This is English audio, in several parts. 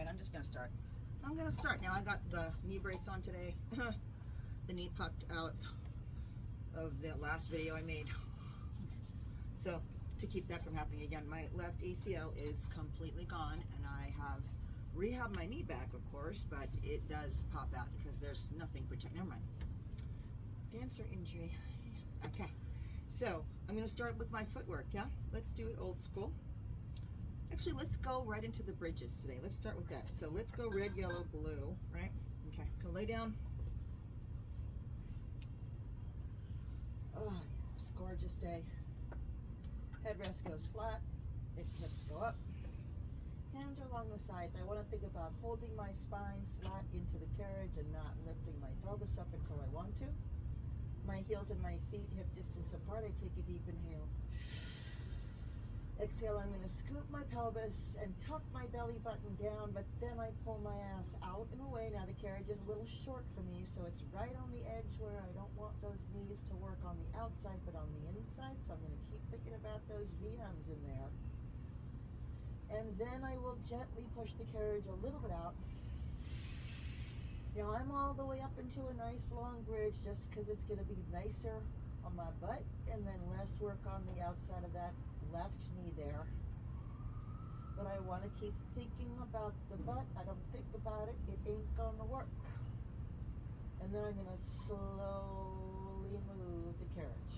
right, I'm just gonna start. I'm gonna start. Now I got the knee brace on today. The knee popped out of the last video I made. So to keep that from happening again, my left ACL is completely gone, and I have rehabbed my knee back, of course, but it does pop out because there's nothing protecting. Never mind. Dancer injury. Okay, so I'm going to start with my footwork. Yeah, let's do it old school. Actually, let's go right into the bridges today. Let's start with that. So let's go red, yellow, blue, right? Okay, gonna lay down. Oh, yes, gorgeous day. Headrest goes flat, hips go up. Hands are along the sides. I want to think about holding my spine flat into the carriage and not lifting my pelvis up until I want to. My heels and my feet hip distance apart. I take a deep inhale. Exhale, I'm going to scoop my pelvis and tuck my belly button down, but then I pull my ass out and away. Now the carriage is a little short for me, so it's right on the edge where I don't want those knees to work on the outside, but on the inside. So I'm going to keep thinking about those VMs in there. And then I will gently push the carriage a little bit out. Now I'm all the way up into a nice long bridge just because it's going to be nicer on my butt and then less work on the outside of that left knee there. But I want to keep thinking about the butt. I don't think about it, it ain't going to work. And then I'm going to slowly move the carriage.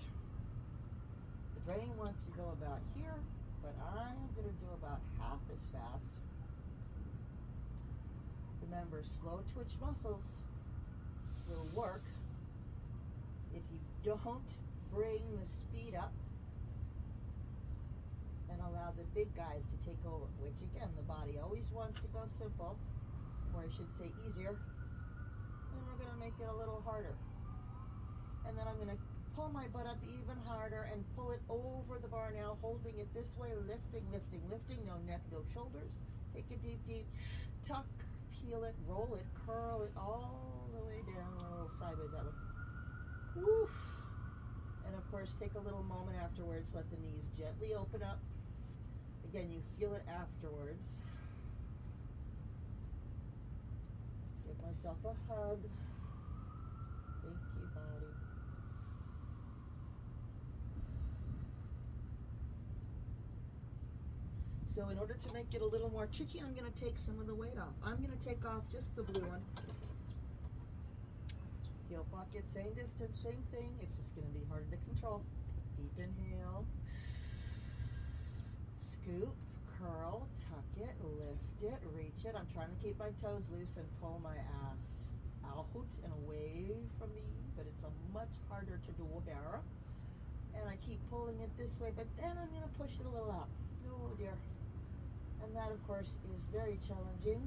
The brain wants to go about here, but I am going to do about half as fast. Remember, slow twitch muscles will work if you don't bring the speed up and allow the big guys to take over, which again, the body always wants to go simple, or I should say easier, and we're going to make it a little harder. And then I'm going to pull my butt up even harder and pull it over the bar now, holding it this way, lifting, lifting, lifting, no neck, no shoulders. Take a deep, deep tuck, peel it, roll it, curl it all the way down, a little sideways that way. Woof. And of course, take a little moment afterwards, let the knees gently open up. Again, you feel it afterwards. Give myself a hug. Thank you, body. So in order to make it a little more tricky, I'm going to take some of the weight off. I'm going to take off just the blue one. Heel pocket, same distance, same thing. It's just going to be harder to control. Deep inhale. Scoop, curl, tuck it, lift it, reach it. I'm trying to keep my toes loose and pull my ass out and away from me, but it's a much harder to do here. And I keep pulling it this way, but then I'm going to push it a little out. Oh dear. And that, of course, is very challenging.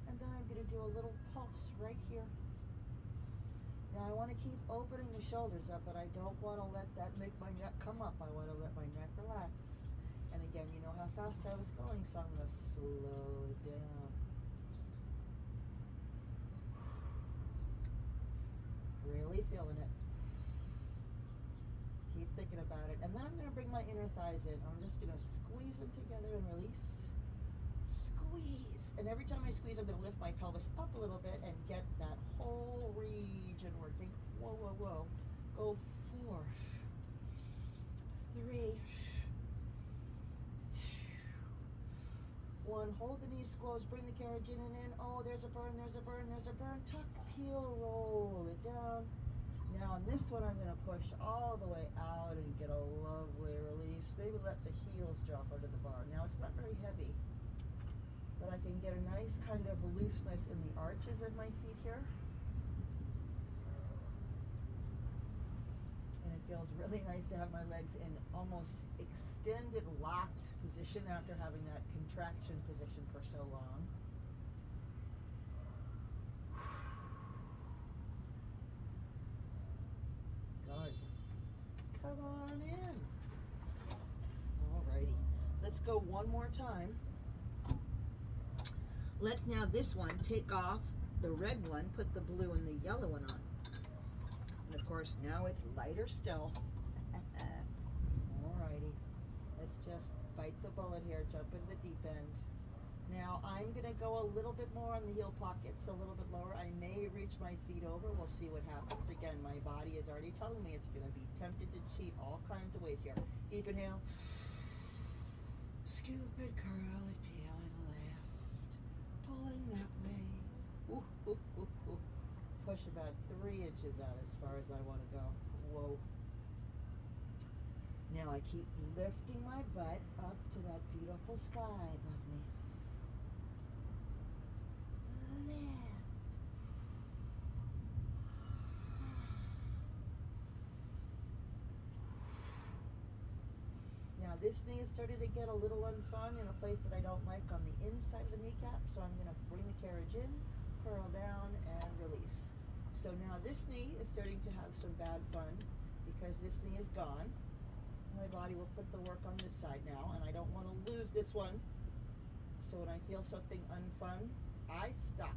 And then I'm going to do a little pulse right here. Now I want to keep opening the shoulders up, but I don't want to let that make my neck come up. I want to let my neck relax. And again, you know how fast I was going, so I'm going to slow it down. Really feeling it. Keep thinking about it. And then I'm going to bring my inner thighs in. I'm just going to squeeze them together and release. Squeeze. And every time I squeeze, I'm going to lift my pelvis up a little bit and get that whole region working. Whoa, whoa, whoa. Go 4, 3, 2, 1. Hold the knees closed. Bring the carriage in and in. Oh, there's a burn, there's a burn, there's a burn. Tuck, peel, roll it down. Now on this one, I'm going to push all the way out and get a lovely release. Maybe let the heels drop under the bar. Now it's not very heavy, but I can get a nice kind of looseness in the arches of my feet here. And it feels really nice to have my legs in almost extended locked position after having that contraction position for so long. Gorgeous. Come on in. Alrighty. Let's go one more time. Let's now this one take off the red one, put the blue and the yellow one on. And of course now it's lighter still. Alrighty. Let's just bite the bullet here, jump into the deep end. Now I'm gonna go a little bit more on the heel pockets, a little bit lower. I may reach my feet over, we'll see what happens. Again, my body is already telling me it's gonna be tempted to cheat all kinds of ways here. Deep inhale. Scoop it, curl it, peel it left. Pulling that way. Ooh, ooh, ooh, ooh. Push about 3 inches out as far as I want to go. Whoa. Now I keep lifting my butt up to that beautiful sky above me. Now this knee is starting to get a little unfun in a place that I don't like on the inside of the kneecap, so I'm going to bring the carriage in, curl down, and release. So now this knee is starting to have some bad fun because this knee is gone. My body will put the work on this side now, and I don't want to lose this one. So when I feel something unfun, I stop.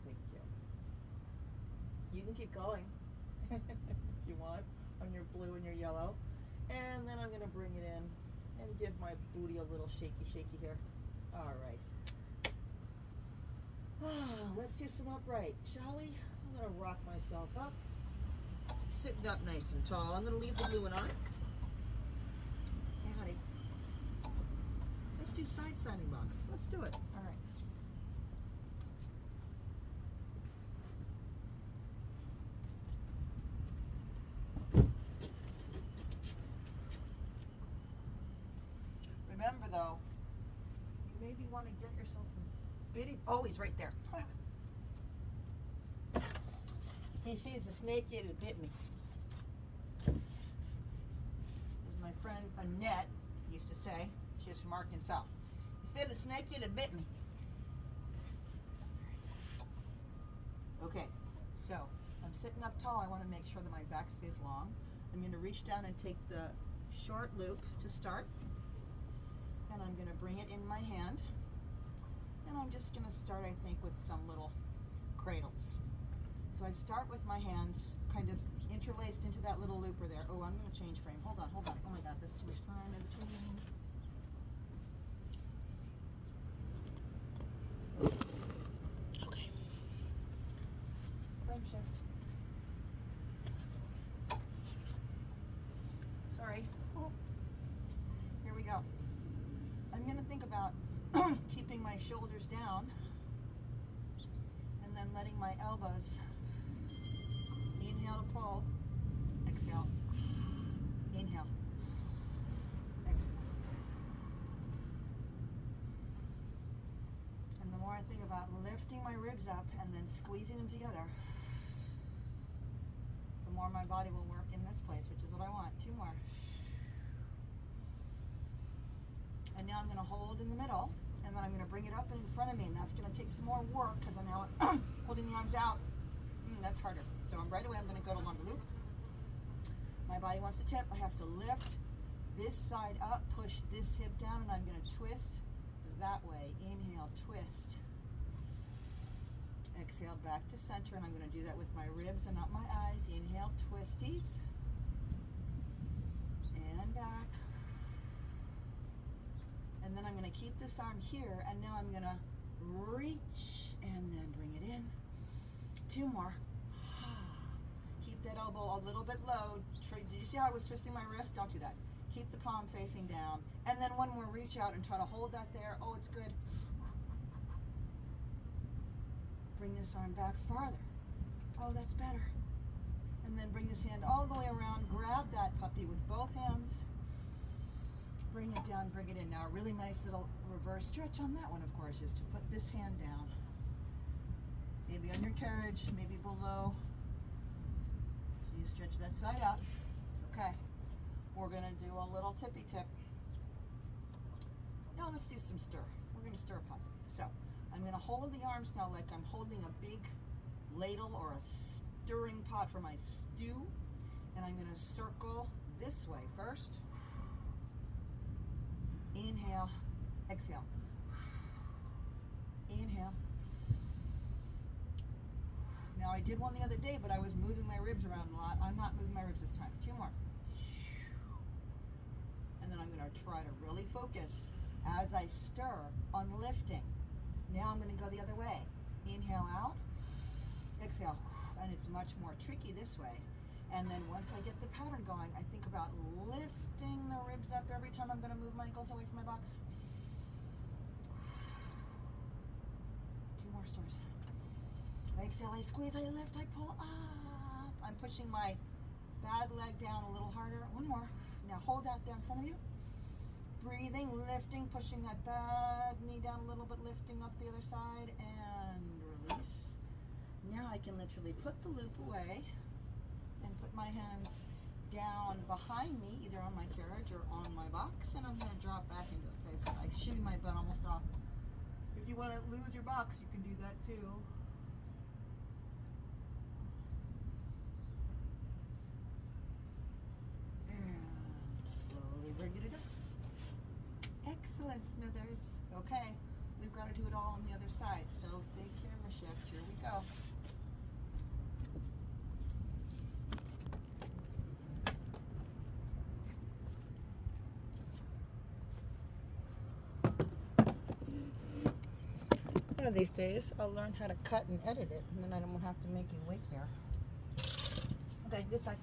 Thank you. You can keep going if you want on your blue and your yellow. And then I'm going to bring it in and give my booty a little shaky here. All right. Let's do some upright, shall we? I'm going to rock myself up. Sitting up nice and tall. I'm going to leave the blue one on. Hey, honey. Let's do side standing box. Let's do it. All right. Remember though, you maybe want to get yourself a bitty. Oh, he's right there. If he's a snake, he'd have bit me. As my friend Annette used to say, she's from Arkansas. If it had a snake, you'd have bit me. Okay, so I'm sitting up tall. I want to make sure that my back stays long. I'm going to reach down and take the short loop to start. And I'm going to bring it in my hand. And I'm just going to start, I think, with some little cradles. So I start with my hands kind of interlaced into that little looper there. Oh, I'm going to change frame. Hold on. Oh my God, that's too much time in between. Okay. Frame shift. Sorry. Oh. Here we go. I'm going to think about keeping my shoulders down and then letting my elbows. Inhale to pull, exhale, inhale, exhale. And the more I think about lifting my ribs up and then squeezing them together, the more my body will work in this place, which is what I want. 2 more. And now I'm going to hold in the middle, and then I'm going to bring it up and in front of me, and that's going to take some more work because I'm now holding the arms out. That's harder. So right away I'm going to go to longer loop. My body wants to tip. I have to lift this side up, push this hip down, and I'm going to twist that way. Inhale, twist. Exhale, back to center, and I'm going to do that with my ribs and not my eyes. Inhale, twisties. And back. And then I'm going to keep this arm here, and now I'm going to reach and then bring it in. 2 more. Keep that elbow a little bit low. Did you see how I was twisting my wrist? Don't do that. Keep the palm facing down. And then 1 more reach out and try to hold that there. Oh, it's good. Bring this arm back farther. Oh, that's better. And then bring this hand all the way around. Grab that puppy with both hands. Bring it down, bring it in. Now, a really nice little reverse stretch on that one, of course, is to put this hand down. Maybe on your carriage, maybe below. So you stretch that side out. Okay. We're going to do a little tippy tip. Now let's do some stir. We're going to stir pop. So I'm going to hold the arms now like I'm holding a big ladle or a stirring pot for my stew. And I'm going to circle this way first. Inhale, exhale. Inhale. Now I did one the other day, but I was moving my ribs around a lot. I'm not moving my ribs this time. 2 more. try to really focus as I stir on lifting. Now I'm going to go the other way. Inhale out, exhale, and it's much more tricky this way. And then once I get the pattern going, I think about lifting the ribs up every time I'm going to move my ankles away from my box. 2 more stirs. Exhale, I squeeze, I lift, I pull up. I'm pushing my bad leg down a little harder. 1 more. Now hold that there in front of you. Breathing, lifting, pushing that bad knee down a little bit, lifting up the other side, and release. Now I can literally put the loop away and put my hands down behind me, either on my carriage or on my box, and I'm going to drop back into it. Okay, so I shimmy my butt almost off. If you want to lose your box, you can do that too. And slowly bring it up. Excellent, Smithers. Okay, we've got to do it all on the other side. So big camera shift. Here we go. One of these days, I'll learn how to cut and edit it, and then I don't have to make you wait there. Okay, this side.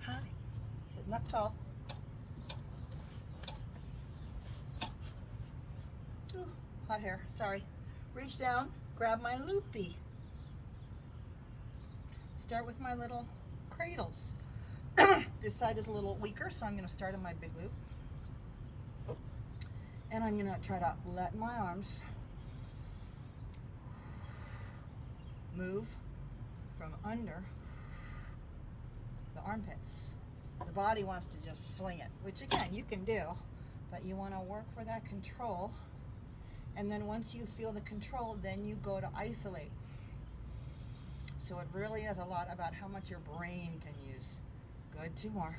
Hi. Sitting up tall. Ooh, hot hair. Sorry. Reach down, grab my loopy. Start with my little cradles. This side is a little weaker, so I'm going to start on my big loop. And I'm going to try to let my arms move from under the armpits. The body wants to just swing it, which again, you can do, but you want to work for that control. And then once you feel the control, then you go to isolate. So it really is a lot about how much your brain can use. Good, 2 more.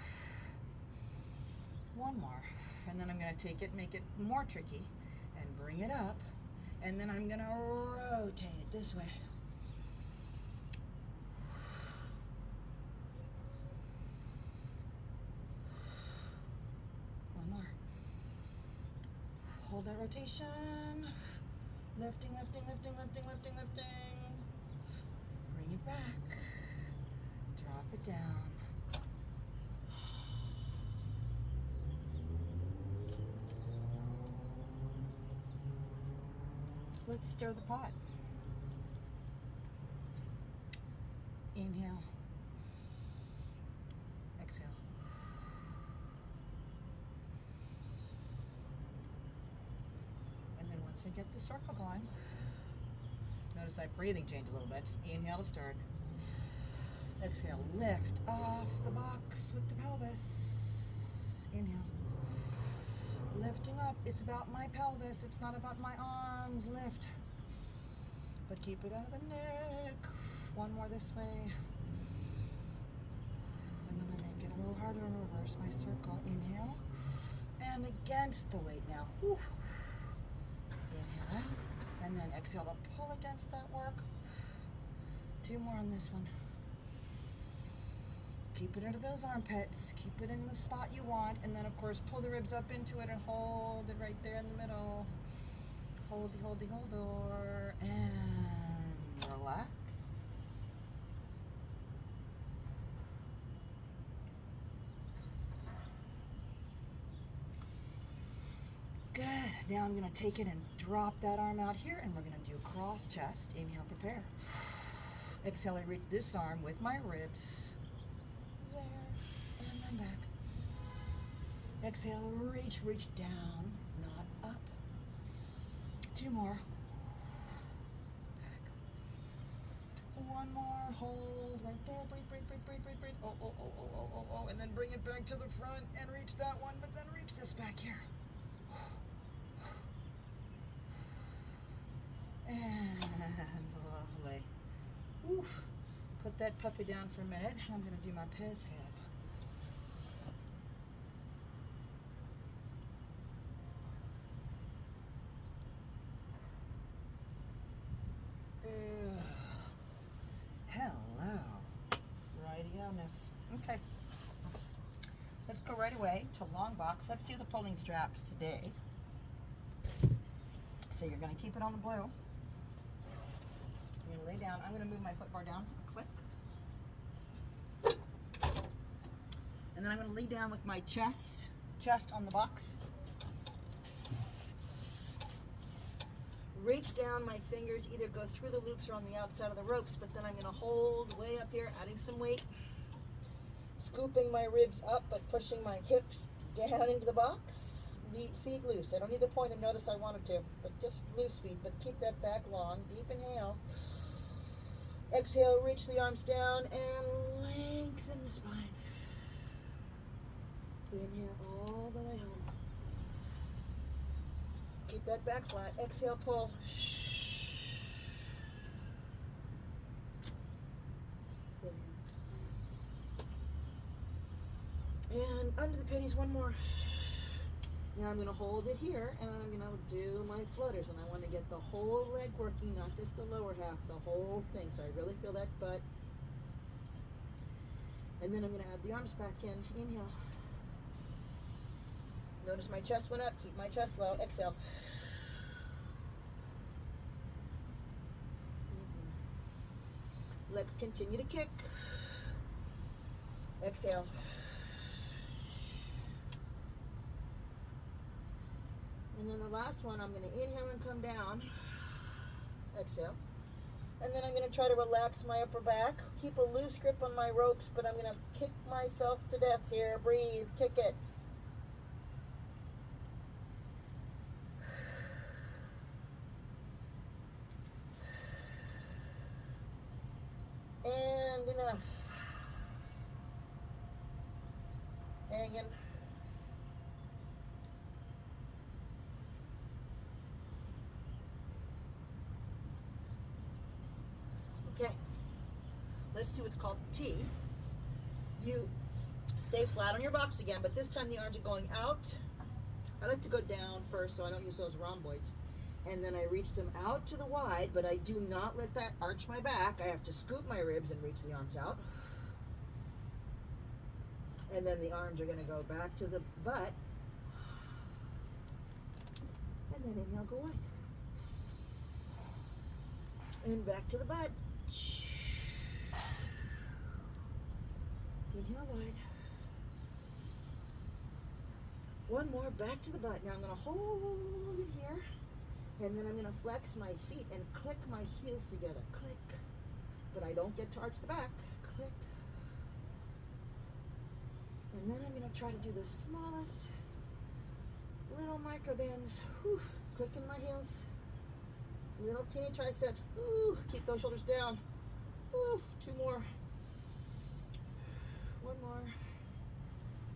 1 more. And then I'm going to take it, make it more tricky, and bring it up. And then I'm going to rotate it this way. One more. Hold that rotation. Lifting, lifting, lifting, lifting, lifting, lifting. Bring it back. Drop it down. Let's stir the pot. Inhale. Exhale. And then once I get the circle going, notice that breathing change a little bit. Inhale to start. Exhale, lift off the box with the pelvis. Inhale. Lifting up, it's about my pelvis, it's not about my arms. Lift, but keep it out of the neck. 1 more this way, and then I make it a little harder and reverse my circle. Inhale, and against the weight now. Whew. Inhale, and then exhale to pull against that work. 2 more on this one. Keep it under those armpits. Keep it in the spot you want. And then, of course, pull the ribs up into it and hold it right there in the middle. Holdy, holdy, holder. And relax. Good. Now I'm going to take it and drop that arm out here. And we're going to do cross chest. Inhale, prepare. Exhale, I reach this arm with my ribs. Back. Exhale, reach down, not up. 2 more. Back. 1 more, hold right there. Breathe, breathe, breathe, breathe, breathe, breathe. Oh. And then bring it back to the front and reach that one, but then reach this back here. And lovely. Oof. Put that puppy down for a minute. I'm going to do my Pez head. Hello. Righty on this. Okay. Let's go right away to long box. Let's do the pulling straps today. So you're going to keep it on the blue. You're going to lay down. I'm going to move my foot bar down. Click. And then I'm going to lay down with my chest on the box. Reach down, my fingers either go through the loops or on the outside of the ropes, but then I'm going to hold way up here, adding some weight, scooping my ribs up, but pushing my hips down into the box. The feet loose. I don't need to point and notice I wanted to, but just loose feet, but keep that back long. Deep inhale. Exhale, reach the arms down and lengthen the spine. Inhale all the way home. Keep that back flat. Exhale, pull. And under the pennies, one more. Now I'm going to hold it here, and I'm going to do my flutters, and I want to get the whole leg working, not just the lower half, the whole thing. So I really feel that butt. And then I'm going to add the arms back in. Inhale. Notice my chest went up. Keep my chest low. Exhale. Legs continue to kick. Exhale. And then the last one, I'm going to inhale and come down. Exhale. And then I'm going to try to relax my upper back. Keep a loose grip on my ropes, but I'm going to kick myself to death here. Breathe. Kick it. And enough. Hanging. Okay. Let's do what's called the T. You stay flat on your box again, but this time the arms are going out. I like to go down first so I don't use those rhomboids. And then I reach them out to the wide, but I do not let that arch my back. I have to scoop my ribs and reach the arms out. And then the arms are going to go back to the butt. And then inhale, go wide. And back to the butt. Inhale wide. One more, back to the butt. Now I'm going to hold it here. And then I'm going to flex my feet and click my heels together. Click. But I don't get to arch the back. Click. And then I'm going to try to do the smallest little micro bends. Whew. Clicking my heels. Little teeny triceps. Ooh, keep those shoulders down. Ooh, two more. One more.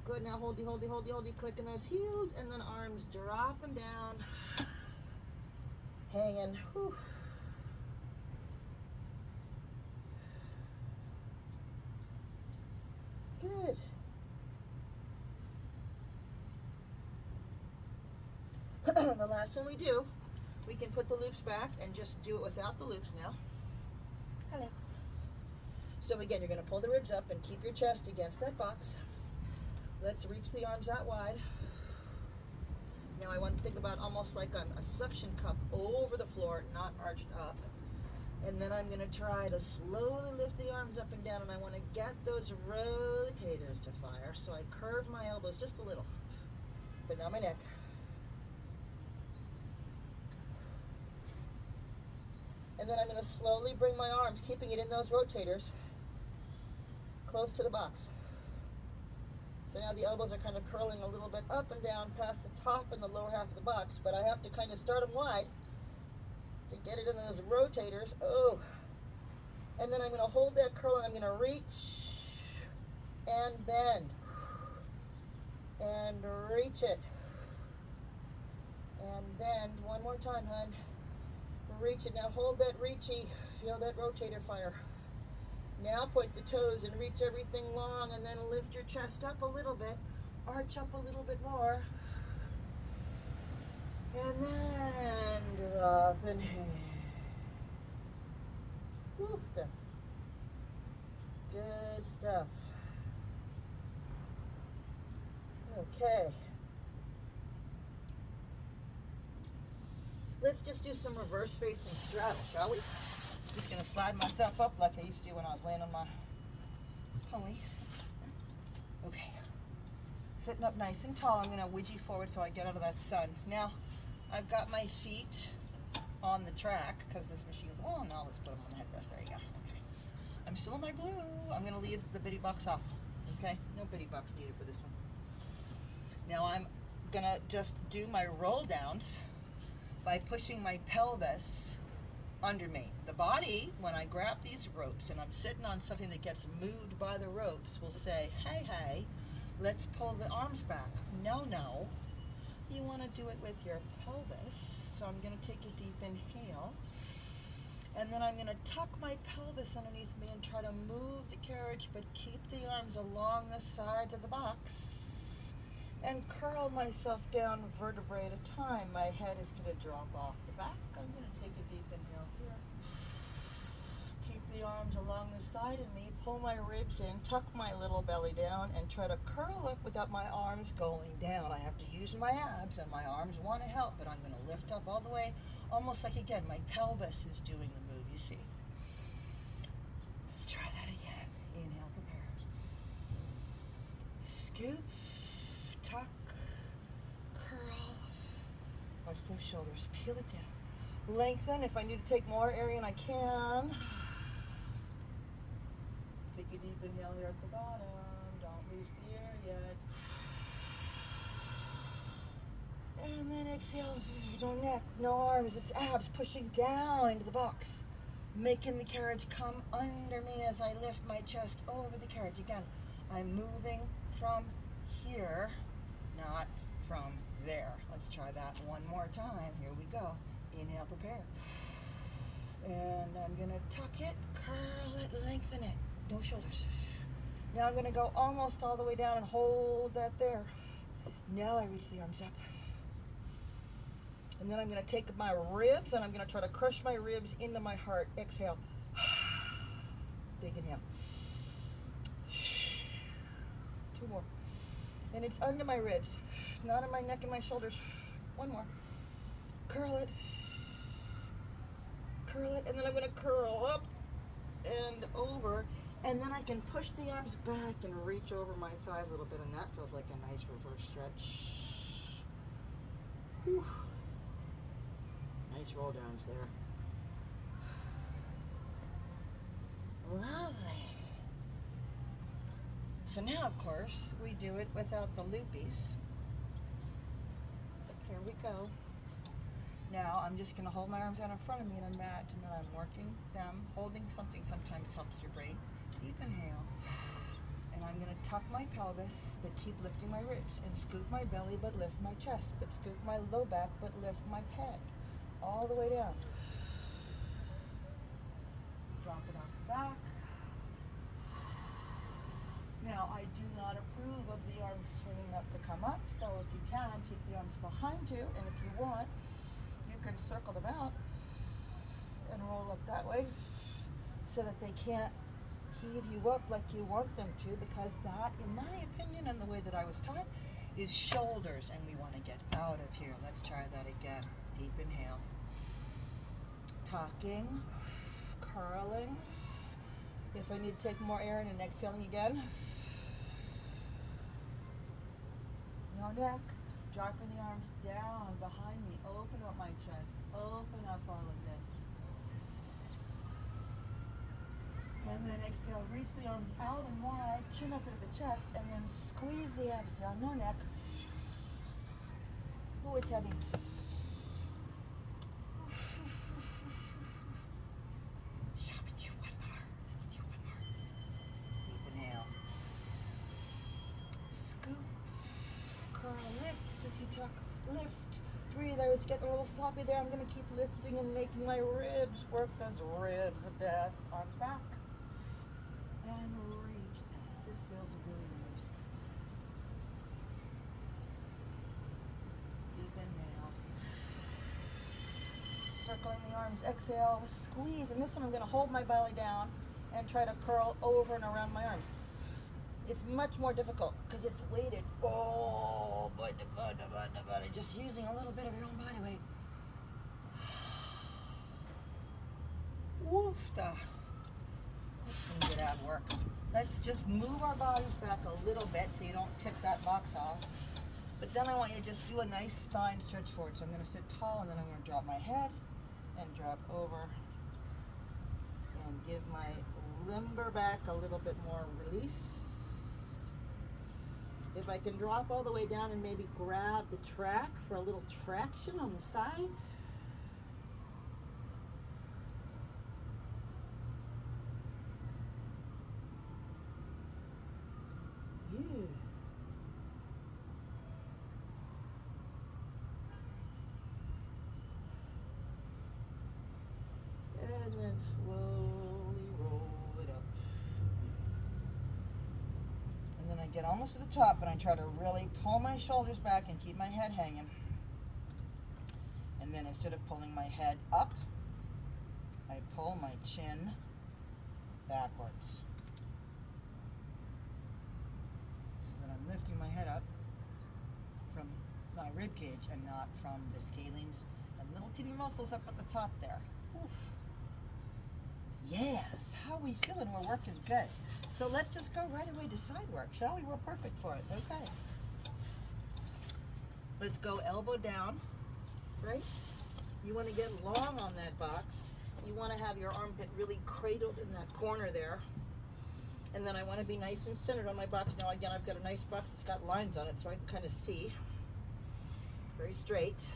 Good, now holdy, holdy, holdy, holdy. Clicking those heels and then arms dropping down. Hanging. Whew. Good. The last one we do, we can put the loops back and just do it without the loops now. Hello. So again, you're going to pull the ribs up and keep your chest against that box. Let's reach the arms out wide. Now I want to think about almost like a suction cup over the floor, not arched up. And then I'm going to try to slowly lift the arms up and down, and I want to get those rotators to fire. So I curve my elbows just a little, but not my neck. And then I'm going to slowly bring my arms, keeping it in those rotators, close to the box. So now the elbows are kind of curling a little bit up and down past the top and the lower half of the box, but I have to kind of start them wide to get it in those rotators. Oh. And then I'm going to hold that curl and I'm going to reach and bend. And reach it. And bend. One more time, hon. Reach it. Now hold that reachy. Feel that rotator fire. Now point the toes and reach everything long, and then lift your chest up a little bit. Arch up a little bit more. And then drop and hang. Good stuff. Good stuff. Okay. Let's just do some reverse facing straddle, shall we? Just gonna slide myself up like I used to when I was laying on my pony. Okay. Sitting up nice and tall, I'm gonna wedgie forward so I get out of that sun. Now, I've got my feet on the track because this machine is, well, now let's put them on the headrest. There you go. Okay. I'm still in my blue. I'm gonna leave the bitty box off. Okay? No bitty box needed for this one. Now I'm gonna just do my roll downs by pushing my pelvis under me. The body, when I grab these ropes and I'm sitting on something that gets moved by the ropes, will say, hey, hey, let's pull the arms back. No, no. You want to do it with your pelvis. So I'm going to take a deep inhale. And then I'm going to tuck my pelvis underneath me and try to move the carriage, but keep the arms along the sides of the box. And curl myself down vertebrae at a time. My head is going to drop off the back. I'm going to take a deep inhale here. Keep the arms along the side of me. Pull my ribs in. Tuck my little belly down and try to curl up without my arms going down. I have to use my abs and my arms want to help, but I'm going to lift up all the way. Almost like, again, my pelvis is doing the move, you see. Let's try that again. Inhale, prepare. Scoop. Tuck, curl, watch those shoulders, peel it down, lengthen. If I need to take more area, and I can. Take a deep inhale here at the bottom, don't lose the air yet. And then exhale, no neck, no arms, it's abs pushing down into the box, making the carriage come under me as I lift my chest over the carriage. Again, I'm moving from here, not from there. Let's try that one more time. Here we go. Inhale, prepare. And I'm going to tuck it, curl it, lengthen it. No shoulders. Now I'm going to go almost all the way down and hold that there. Now I reach the arms up. And then I'm going to take my ribs and I'm going to try to crush my ribs into my heart. Exhale. Big inhale. 2 more. And it's under my ribs, not in my neck and my shoulders. 1 more. Curl it. Curl it, and then I'm going to curl up and over, and then I can push the arms back and reach over my thighs a little bit, and that feels like a nice reverse stretch. Whew. Nice roll downs there. Lovely. So now, of course, we do it without the loopies. Here we go. Now, I'm just going to hold my arms out in front of me and imagine that I'm working them. Holding something sometimes helps your brain. Deep inhale. And I'm going to tuck my pelvis, but keep lifting my ribs. And scoop my belly, but lift my chest. But scoop my low back, but lift my head. All the way down. Drop it off the back. Now, I do not approve of the arms swinging up to come up, so if you can, keep the arms behind you, and if you want, you can circle them out and roll up that way so that they can't heave you up like you want them to, because that, in my opinion, and the way that I was taught, is shoulders, and we want to get out of here. Let's try that again. Deep inhale. Tucking, curling. If I need to take more air in and exhaling again. No neck. Dropping the arms down behind me. Open up my chest. Open up all of this. And then exhale. Reach the arms out and wide. Chin up into the chest. And then squeeze the abs down. No neck. Oh, it's heavy. Tuck, lift, breathe. I was getting a little sloppy there. I'm going to keep lifting and making my ribs work those ribs of death. Arms back. And reach this. This feels really nice. Deep inhale. Circling the arms. Exhale. Squeeze. And this time I'm going to hold my belly down and try to curl over and around my arms. It's much more difficult because it's weighted. Oh, but just using a little bit of your own body weight. Woofta. That's some good ab work. Let's just move our bodies back a little bit so you don't tip that box off. But then I want you to just do a nice spine stretch forward. So I'm going to sit tall, and then I'm going to drop my head and drop over and give my limber back a little bit more release. If I can drop all the way down and maybe grab the track for a little traction on the sides. Yeah. And then slowly roll it up. And then I get almost to the top, and I try to really pull my shoulders back and keep my head hanging. And then instead of pulling my head up, I pull my chin backwards. So that I'm lifting my head up from my rib cage and not from the scalenes and little teeny muscles up at the top there. Oof. Yes, how are we feeling? We're working good. So let's just go right away to side work, shall we? We're perfect for it. Okay. Let's go elbow down, right? You want to get long on that box. You want to have your armpit really cradled in that corner there. And then I want to be nice and centered on my box. Now again, I've got a nice box that's got lines on it so I can kind of see. It's very straight.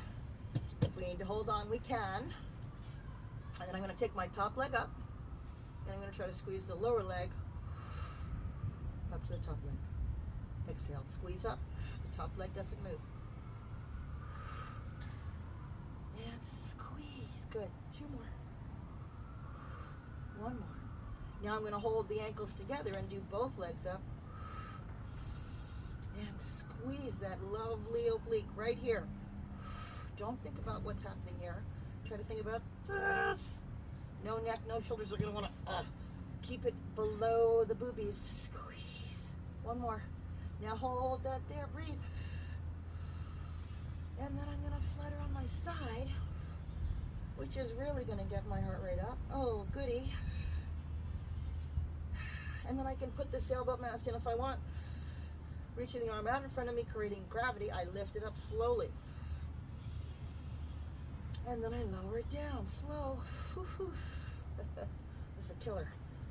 If we need to hold on, we can. And then I'm going to take my top leg up. And I'm going to try to squeeze the lower leg up to the top leg. Exhale, squeeze up. The top leg doesn't move. And squeeze. Good. 2 more. 1 more. Now I'm going to hold the ankles together and do both legs up. And squeeze that lovely oblique right here. Don't think about what's happening here. Try to think about this. No neck, no shoulders. Are going to want to keep it below the boobies. Squeeze. 1 more. Now hold that there. Breathe. And then I'm going to flutter on my side, which is really going to get my heart rate up. Oh, goody. And then I can put the elbow mass in if I want. Reaching the arm out in front of me, creating gravity. I lift it up slowly. And then I lower it down, slow. It's a killer.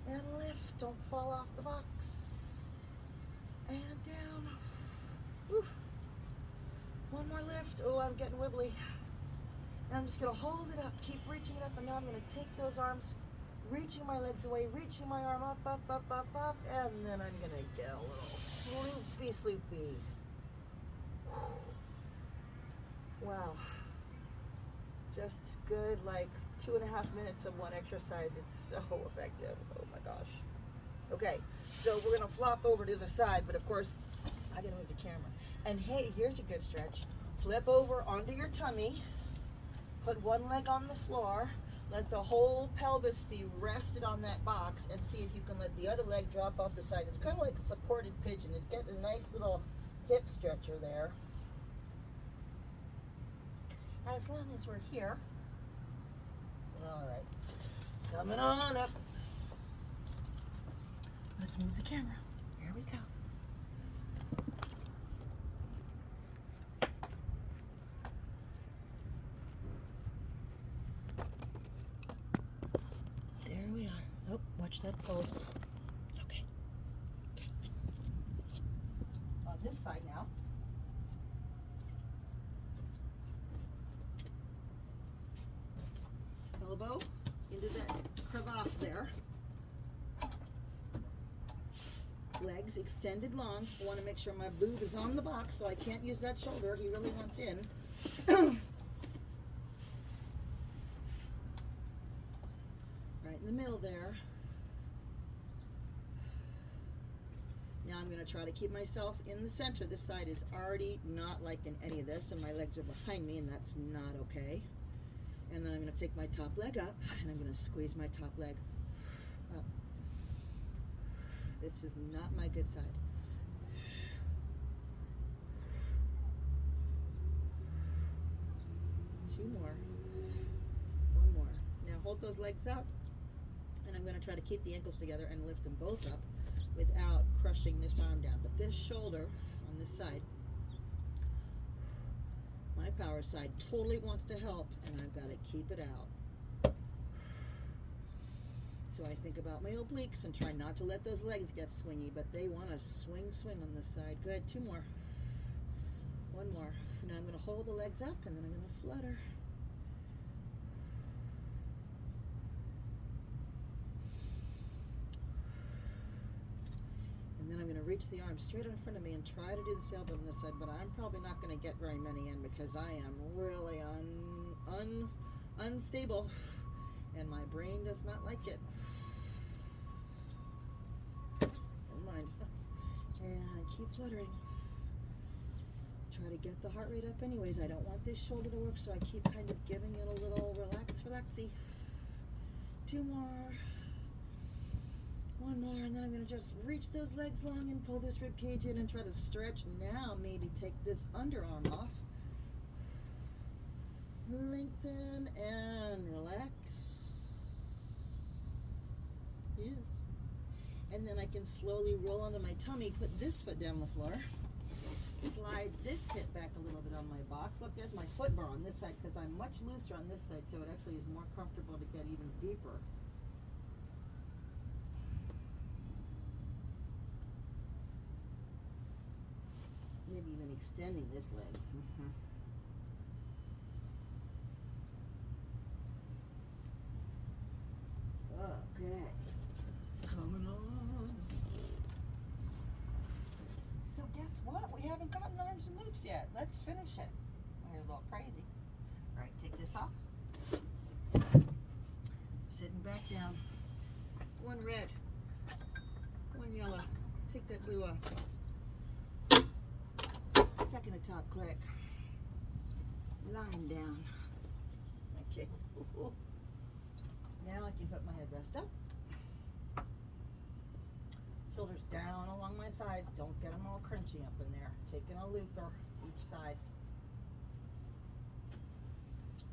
And lift, don't fall off the box. And down. Whew. 1 more lift. Oh, I'm getting wibbly. And I'm just gonna hold it up, keep reaching it up, and now I'm gonna take those arms, reaching my legs away, reaching my arm up, up, up, up, up, and then I'm gonna get a little sloopy. Wow. Just good, like 2.5 minutes of one exercise. It's so effective. Oh my gosh. Okay, so we're gonna flop over to the side, but of course, I gotta move the camera. And hey, here's a good stretch. Flip over onto your tummy, put one leg on the floor, let the whole pelvis be rested on that box, and see if you can let the other leg drop off the side. It's kind of like a supported pigeon. It get a nice little hip stretcher there. As long as we're here. All right, coming on up. Let's move the camera. Here we go. There we are. Oh, watch that pole. Okay. On this side now. Elbow into that crevasse there. Legs extended long. I want to make sure my boob is on the box, so I can't use that shoulder. He really wants in. Right in the middle there. Now I'm going to try to keep myself in the center. This side is already not liking any of this, and my legs are behind me, and that's not okay. And then I'm going to take my top leg up, and I'm going to squeeze my top leg up. This is not my good side. 2 more. 1 more. Now hold those legs up, and I'm going to try to keep the ankles together and lift them both up without crushing this arm down. But this shoulder on this side, my power side, totally wants to help, and I've got to keep it out. So I think about my obliques and try not to let those legs get swingy, but they want to swing on this side. Good. 2 more. 1 more. Now I'm going to hold the legs up, and then I'm going to flutter. And then I'm going to reach the arm straight in front of me and try to do the sailboat on this side, but I'm probably not going to get very many in because I am really unstable, and my brain does not like it. Never mind. And keep fluttering. Try to get the heart rate up anyways. I don't want this shoulder to work, so I keep kind of giving it a little relaxy. 2 more. 1 more, and then I'm going to just reach those legs long and pull this rib cage in and try to stretch. Now maybe take this underarm off. Lengthen and relax. Yes. And then I can slowly roll onto my tummy, put this foot down on the floor, slide this hip back a little bit on my box. Look, there's my foot bar on this side because I'm much looser on this side, so it actually is more comfortable to get even deeper. Maybe even extending this leg. Okay. Coming on. So guess what? We haven't gotten arms and loops yet. Let's finish it. We're a little crazy. All right, take this off. Sitting back down. 1 red. 1 yellow. Take that blue off. Second to top click. Lying down. Okay. Ooh. Now I can put my headrest up. Shoulders down along my sides. Don't get them all crunchy up in there. Taking a looper each side.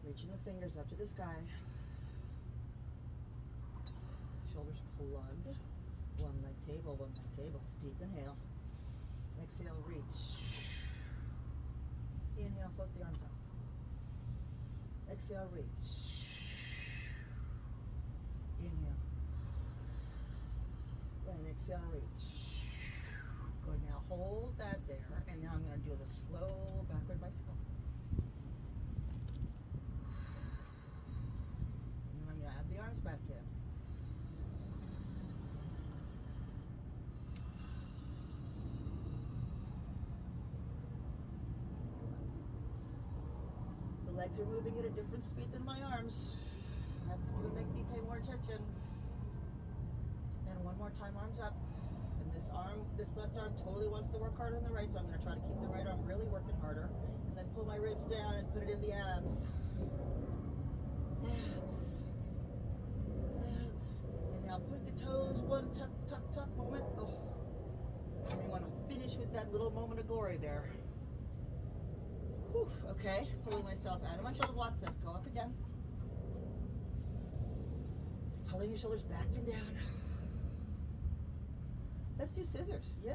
Reaching the fingers up to the sky. Shoulders plugged. 1 leg table, 1 leg table. Deep inhale. Exhale, reach. Inhale, float the arms up. Exhale, reach. Inhale. And exhale, reach. Good. Now hold that there, and now I'm going to do the slow backward bicycle. And I'm going to add the arms back in. Legs are moving at a different speed than my arms. That's going to make me pay more attention. And 1 more time, arms up. And this left arm totally wants to work harder than the right, so I'm going to try to keep the right arm really working harder. And then pull my ribs down and put it in the abs. Abs. Abs. And now point the toes, 1 tuck, tuck, tuck moment. Oh. And we want to finish with that little moment of glory there. Whew, okay, pulling myself out of my shoulder blocks. Let's go up again. Pulling your shoulders back and down. Let's do scissors. Yeah.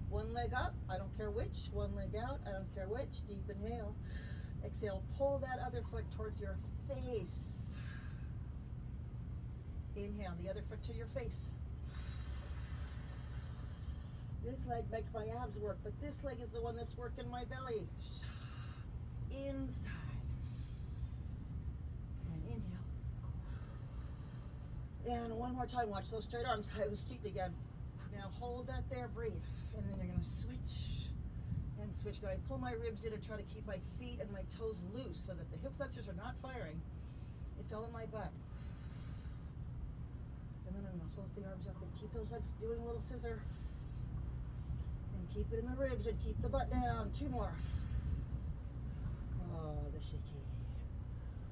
1 leg up, I don't care which. 1 leg out, I don't care which. Deep inhale. Exhale, pull that other foot towards your face. Inhale, the other foot to your face. This leg makes my abs work, but this leg is the one that's working my belly. Inside. And inhale. And 1 more time, watch those straight arms. I was cheating again. Now hold that there, breathe. And then you're going to switch and switch. Now I pull my ribs in and try to keep my feet and my toes loose so that the hip flexors are not firing. It's all in my butt. And then I'm going to float the arms up and keep those legs doing a little scissor. And keep it in the ribs and keep the butt down. 2 more. Oh, the shaky.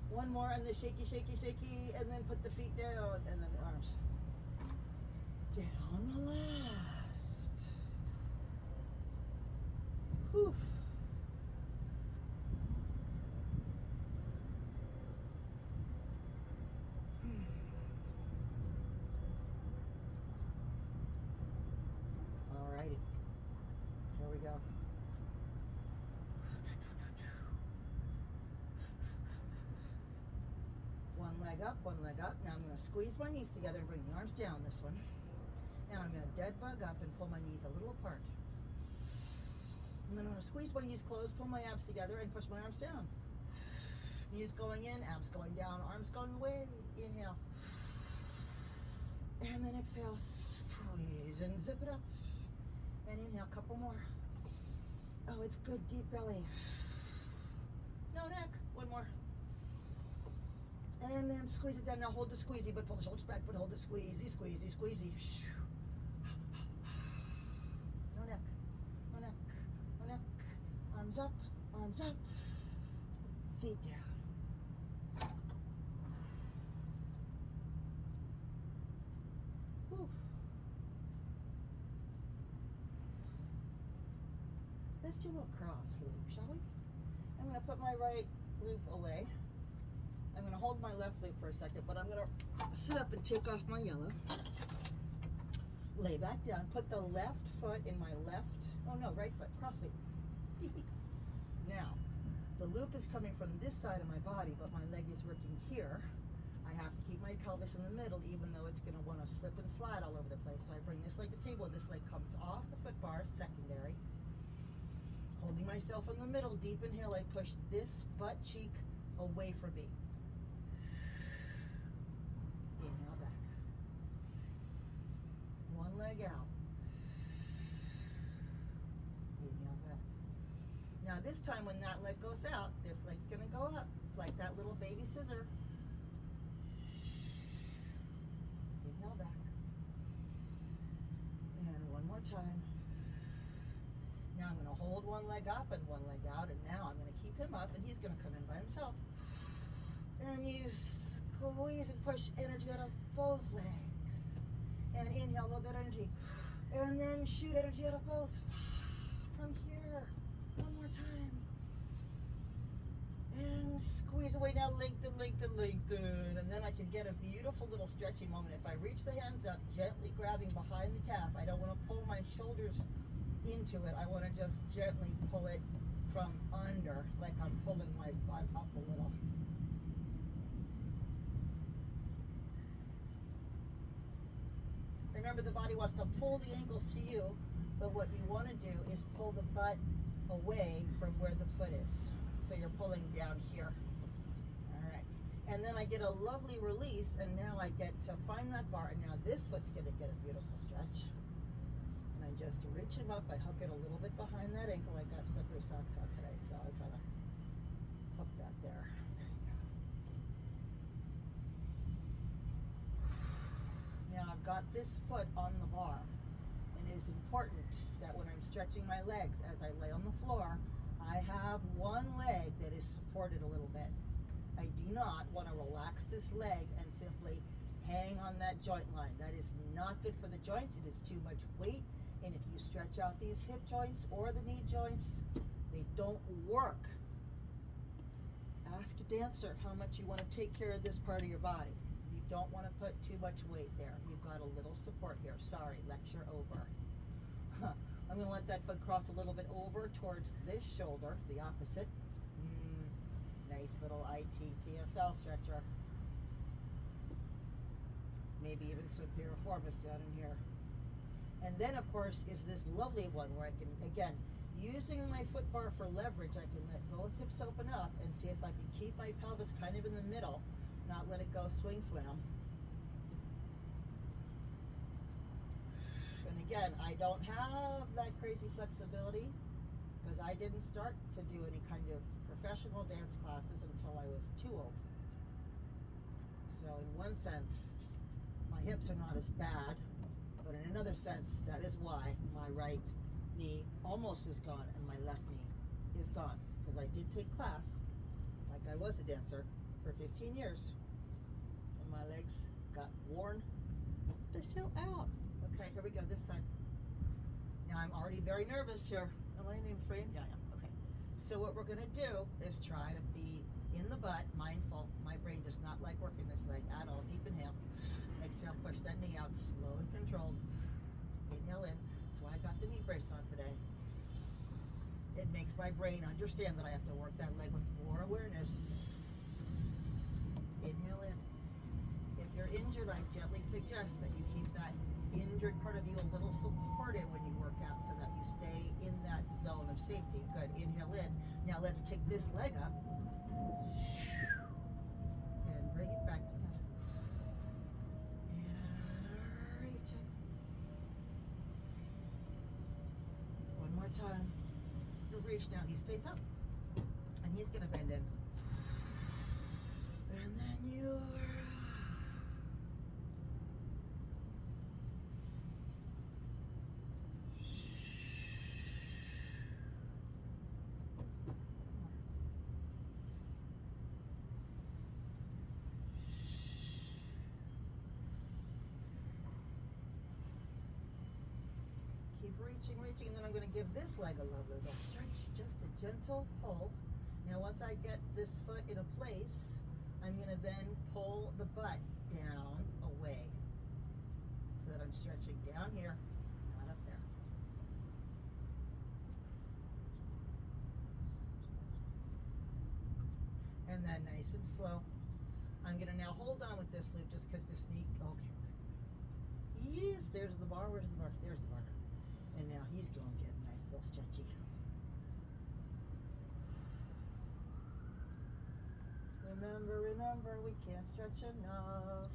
1 more and the shaky, shaky, shaky. And then put the feet down and then the arms. Down the last. Whew. down. One leg up, one leg up. Now I'm going to squeeze my knees together and bring the arms down this one. Now I'm going to dead bug up and pull my knees a little apart. And then I'm going to squeeze my knees closed, pull my abs together, and push my arms down. Knees going in, abs going down, arms going away. Inhale. And then exhale, squeeze and zip it up. And inhale, couple more. Oh, it's good, deep belly. No neck, one more. And then squeeze it down. Now hold the squeezy, but pull the shoulders back, but hold the squeezy, squeezy, squeezy. No neck, no neck, no neck. Arms up, feet down. Whew. Let's do a little cross loop, shall we? I'm going to put my right loop away. I'm going to hold my left loop for a second, but I'm going to sit up and take off my yellow. Lay back down. Put the left foot in my left, oh no, right foot, cross loop. Now, the loop is coming from this side of my body, but my leg is working here. I have to keep my pelvis in the middle, even though it's going to want to slip and slide all over the place. So I bring this leg to the table, this leg comes off the foot bar, secondary. Holding myself in the middle, deep inhale, I push this butt cheek away from me. Inhale back. One leg out. Inhale back. Now this time when that leg goes out, this leg's going to go up like that little baby scissor. Inhale back. And one more time. Now I'm going to hold one leg up and one leg out, and now I'm going to keep him up, and he's going to come in by himself. And you squeeze and push energy out of both legs. And inhale, load that energy. And then shoot energy out of both. From here. One more time. And squeeze away now, lengthen, lengthen, lengthen. And then I can get a beautiful little stretching moment. If I reach the hands up, gently grabbing behind the calf, I don't want to pull my shoulders into it. I want to just gently pull it from under, like I'm pulling my butt up a little. Remember, the body wants to pull the ankles to you, but what you want to do is pull the butt away from where the foot is. So you're pulling down here. All right. And then I get a lovely release, and now I get to find that bar, and now this foot's going to get a beautiful stretch. I just reach him up, I hook it a little bit behind that ankle. I got slippery socks on today, so I try to hook that there. Now I've got this foot on the bar, and it is important that when I'm stretching my legs as I lay on the floor, I have one leg that is supported a little bit. I do not want to relax this leg and simply hang on that joint line. That is not good for the joints. It is too much weight. And if you stretch out these hip joints or the knee joints, they don't work. Ask a dancer how much you want to take care of this part of your body. You don't want to put too much weight there. You've got a little support here. Sorry, lecture over. I'm going to let that foot cross a little bit over towards this shoulder, the opposite. Nice little IT-TFL stretcher. Maybe even some piriformis down in here. And then, of course, is this lovely one where I can, again, using my foot bar for leverage, I can let both hips open up and see if I can keep my pelvis kind of in the middle, not let it go swing swam. And again, I don't have that crazy flexibility because I didn't start to do any kind of professional dance classes until I was too old. So in one sense, my hips are not as bad. But in another sense, that is why my right knee almost is gone and my left knee is gone. Because I did take class, like I was a dancer, for 15 years. And my legs got worn the hell out. Okay, here we go, this side. Now I'm already very nervous here. Am I in frame? Yeah, I am. Okay. So what we're going to do is try to be in the butt, mindful. My brain does not like working this leg at all. Deep inhale. Exhale, push that knee out, slow and controlled. Inhale in. So I got the knee brace on today. makes my brain understand that I have to work that leg with more awareness. Inhale in. If you're injured, I gently suggest that you keep that injured part of you a little supported when you work out so that you stay in that zone of safety. Good. Inhale in. Now let's kick this leg up and bring it back together. And reach it. One more time. You reach now. He stays up. And he's going to bend in. And then you're... Keep reaching, and then I'm going to give this leg a lovely little stretch, just a gentle pull. Now once I get this foot in a place, I'm going to then pull the butt down away so that I'm stretching down here, not up there. And then nice and slow. I'm going to now hold on with this loop just because this knee, okay. Yes, there's the bar, where's the bar? There's the bar. And now he's going to get a nice little stretchy. Remember, we can't stretch enough.